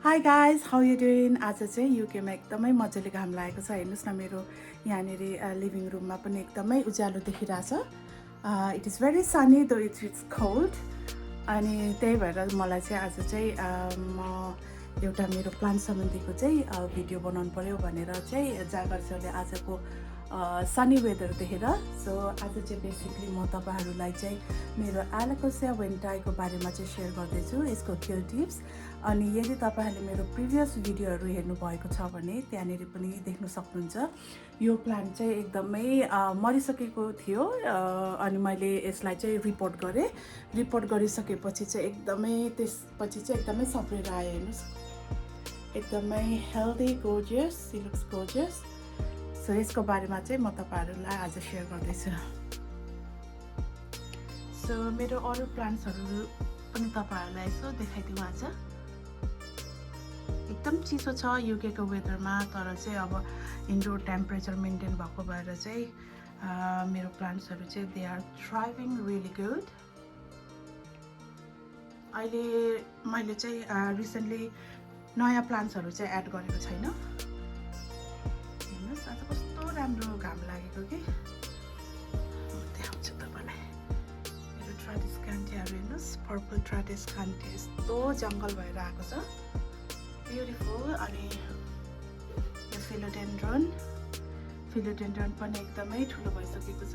Hi guys, how you doing? आज चाहिँ युकेमा एकदमै मजाले घाम लागेको छ। हेर्नुहोस् न, मेरो यहाँनिर लिभिङ रुममा पनि एकदमै उज्यालो देखिरहेछ। इट इज भेरी सनी दो इट इज कोल्ड। अनि त्यही भएर मलाई चाहिँ आज चाहिँ म एउटा मेरो प्लान्ट सम्बन्धीको चाहिँ भिडियो बनाउनु पऱ्यो भनेर चाहिँ जागर्छले आजको सनी वेदर देखेर। सो आज चाहिँ बेसिकली म तपाईँहरूलाई चाहिँ मेरो एलोकासिया वेन्टाईको बारेमा चाहिँ सेयर गर्दैछु, यसको केयर टिप्स। अनि यदि तपाईँहरूले मेरो प्रिभियस भिडियोहरू हेर्नुभएको छ भने त्यहाँनिर पनि देख्न सक्नुहुन्छ। यो प्लान्ट चाहिँ एकदमै मरिसकेको थियो अनि मैले यसलाई चाहिँ रिपोर्ट गरेँ। रिपोर्ट गरिसकेपछि चाहिँ त्यसपछि चाहिँ एकदमै सप्रेर आयो। हेर्नुहोस्, एकदमै healthy, gorgeous, she looks gorgeous. So यसको बारेमा चाहिँ म तपाईँहरूलाई आज सेयर गर्दैछु। सो मेरो अरू प्लान्ट्सहरू पनि तपाईँहरूलाई यसो देखाइदिउँ आज। एकदम चिसो छ युकेको वेदरमा, तर चाहिँ अब इन्डोर टेम्परेचर मेन्टेन भएको भएर चाहिँ मेरो प्लान्ट्सहरू चाहिँ they are thriving really good. अहिले मैले चाहिँ रिसेन्टली नयाँ प्लान्ट्सहरू चाहिँ एड गरेको छैन। हेर्नुहोस् आज कस्तो राम्रो घाम लागेको कि देखाउँछु तपाईँलाई। मेरो ट्राडिस्कान्टियाहरू हेर्नुहोस्, पर्पल ट्राडिस्कान्टिया यस्तो जङ्गल भएर आएको छ, ब्युटिफुल। अनि यो फिलोडेन्ड्रन पनि एकदमै ठुलो भइसकेको छ।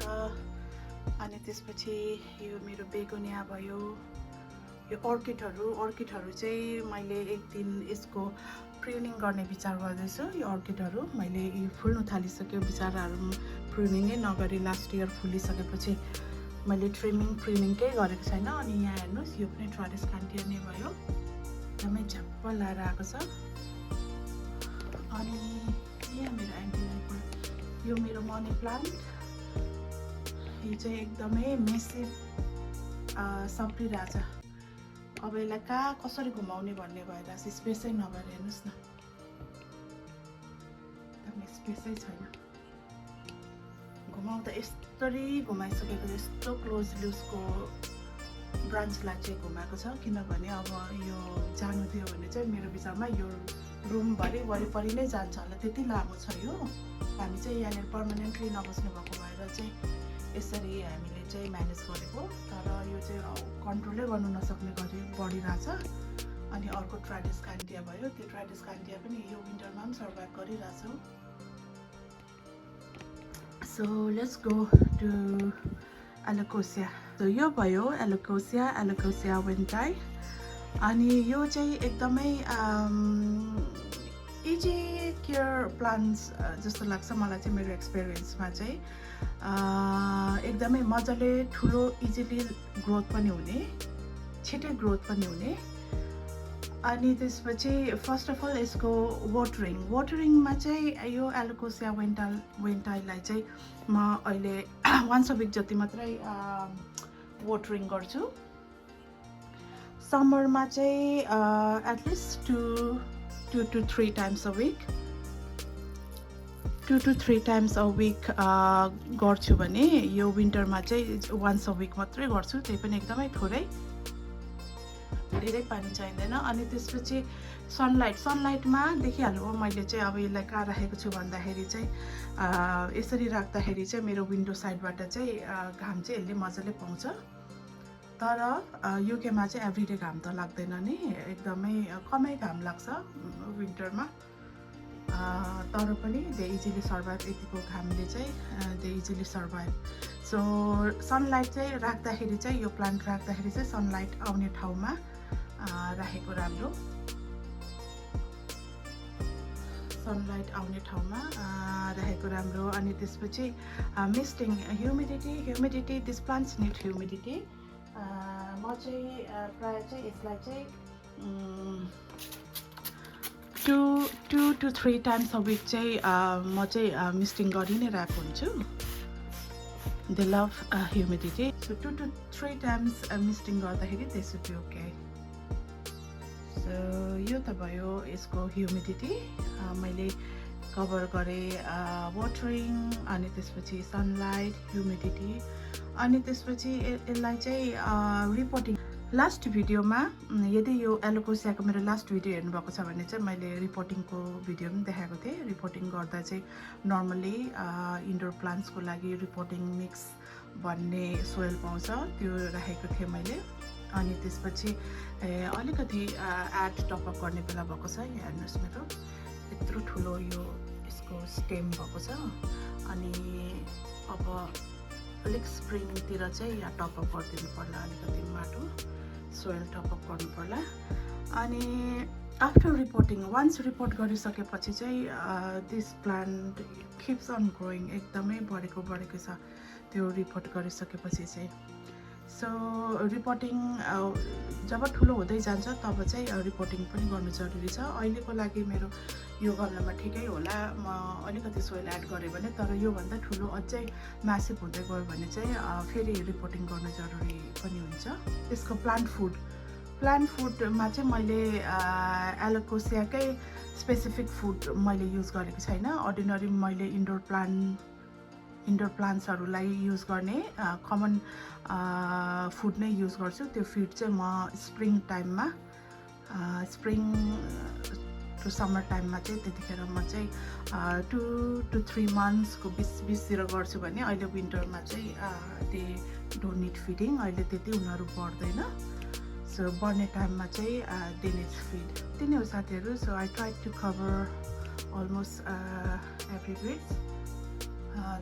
अनि त्यसपछि यो मेरो बेगोनिया भयो। यो अर्किडहरू चाहिँ मैले एक दिन यसको प्रुनिङ गर्ने विचार गर्दैछु। यो अर्किडहरू मैले यो फुल्नु थालिसक्यो, बिचराहरू प्रुनिङै नगरी लास्ट इयर फुलिसकेपछि मैले प्रुनिङ केही गरेको छैन। अनि यहाँ हेर्नुहोस्, यो पनि ट्राडिस्कान्टिया नै भयो, एकदमै झ्याप्प लाएर आएको छ। अनि यहाँ मेरो एन्टिलाइट, यो मेरो मनी प्लान्ट, यो चाहिँ एकदमै मेसिभ सप्रिरहेछ। अब यसलाई कहाँ कसरी घुमाउने भन्ने भएर स्पेसै नभएर हेर्नुहोस् न, एकदम स्पेसै छैन। घुमाउँदा यस्तरी घुमाइसकेको, यस्तो क्लोजली उसको ब्रान्चलाई चाहिँ घुमाएको छ। किनभने अब यो जानु दियो भने चाहिँ मेरो विचारमा यो रुमभरि वरिपरि नै जान्छ होला, त्यति लामो छ यो। हामी चाहिँ यहाँनिर पर्मानेन्टली नबस्नु भएको भएर चाहिँ यसरी हामीले चाहिँ म्यानेज गरेको, तर यो चाहिँ कन्ट्रोलै गर्नु नसक्ने गरी बढिरहेछ। अनि अर्को ट्राडिस्कान्टिया भयो, त्यो ट्राडिस्कान्टिया पनि यो विन्टरमा पनि सर्भाइभ गरिरहेछ। So let's go to alocasia. So यो भयो एलोकासिया वेन्टाई। अनि यो चाहिँ एकदमै इजी केयर प्लान्ट्स जस्तो लाग्छ मलाई चाहिँ। मेरो एक्सपिरियन्समा चाहिँ एकदमै मजाले ठुलो, इजिली ग्रोथ पनि हुने, छिटै ग्रोथ पनि हुने। अनि त्यसपछि फर्स्ट अफ अल यसको वाटरिङमा चाहिँ यो एलोकासिया वेन्टाईलाई चाहिँ म अहिले वन्स अ विक जति मात्रै वाटरिङ गर्छु। समरमा चाहिँ at least 2 to 3 times a week गर्छु भने यो विन्टरमा चाहिँ वन्स अ विक मात्रै गर्छु, त्यही पनि एकदमै थोरै, धेरै पानी चाहिँदैन। अनि त्यसपछि सनलाइटमा देखिहाल्नु हो मैले चाहिँ अब यसलाई कहाँ राखेको छु भन्दाखेरि चाहिँ यसरी राख्दाखेरि चाहिँ मेरो विन्डो साइडबाट चाहिँ घाम चाहिँ यसले मजाले पाउँछ। तर युकेमा चाहिँ एभ्रिडे घाम त लाग्दैन नि, एकदमै कमै घाम लाग्छ विन्टरमा। तर पनि दे इजिली सर्भाइभ, यतिको घामले चाहिँ they easily survive. So sunlight चाहिँ राख्दाखेरि चाहिँ यो प्लान्ट राख्दाखेरि चाहिँ सनलाइट आउने ठाउँमा राखेको राम्रो, अनि त्यसपछि misting, humidity, this plants need humidity. म चाहिँ प्रायः चाहिँ यसलाई चाहिँ 2 to 3 times a week चाहिँ म चाहिँ मिस्टिङ गरि नै रहेको हुन्छु। They love humidity. So 2 to 3 times misting गर्दाखेरि they should be okay. So यो त भयो यसको ह्युमिडिटी। मैले कभर गरेँ वाटरिङ, अनि त्यसपछि सनलाइट, ह्युमिडिटी, अनि त्यसपछि यसलाई चाहिँ लास्ट भिडियोमा यदि यो एलोकोसियाको मेरो लास्ट भिडियो हेर्नुभएको छ भने चाहिँ मैले रिपोर्टिङको भिडियो पनि देखाएको थिएँ। रिपोर्टिङ गर्दा चाहिँ नर्मली इन्डोर प्लान्ट्सको लागि रिपोर्टिङ मिक्स भन्ने सोइल पाउँछ, त्यो राखेको थिएँ मैले। अनि त्यसपछि अलिकति एड टपअप गर्ने बेला भएको छ। यहाँ हेर्नुहोस्, मेरो यत्रो ठुलो यो यसको स्टेम भएको छ। अनि अब अलिक स्प्रिङतिर चाहिँ यहाँ टपअप गरिदिनु पर्ला, अलिकति माटो सोइल टपअप गर्नु पर्ला। अनि आफ्टर रिपोर्टिङ, वान्स रिपोर्ट गरिसकेपछि चाहिँ this plant keeps on growing, एकदमै बढेको छ त्यो रिपोर्ट गरिसकेपछि चाहिँ। सो रिपोर्टिङ जब ठुलो हुँदै जान्छ तब चाहिँ रिपोर्टिङ पनि गर्नु जरुरी छ। अहिलेको लागि मेरो यो गमलामा ठिकै होला, म अलिकति सोइल एड गरेँ भने, तर योभन्दा ठुलो अझै म्यासिभ हुँदै गयो भने चाहिँ फेरि रिपोर्टिङ गर्नु जरुरी पनि हुन्छ। त्यसको प्लान्ट फुडमा चाहिँ मैले एलोकोसियाकै स्पेसिफिक फुड मैले युज गरेको छैन। अर्डिनरी मैले इन्डोर प्लान्ट्सहरूलाई युज गर्ने कमन फुड नै युज गर्छु। त्यो फिड चाहिँ म स्प्रिङ टाइममा, स्प्रिङ टु समर टाइममा चाहिँ, त्यतिखेर म चाहिँ 2 to 3 monthsको बिचतिर गर्छु भने, अहिले विन्टरमा चाहिँ दे डोन्ट निड फिडिङ, अहिले त्यति उनीहरू बढ्दैन। सो बढ्ने टाइममा चाहिँ दे निड फिड। त्यति नै हो साथीहरू। So I try to cover almost every week.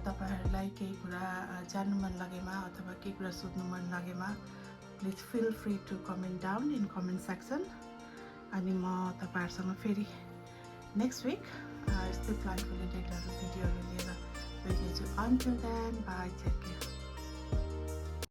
तपाईहरुलाई केही कुरा जान्नु मन लागेमा अथवा केही कुरा सोध्नु मन लागेमा please feel free to comment down in comment section. अनि म तपाईहरुसँग फेरि नेक्स्ट विक यस्तै प्लान्ट रिलेटेड भिडियोहरू लिएर भेट्नेछु। Until then, bye, take care.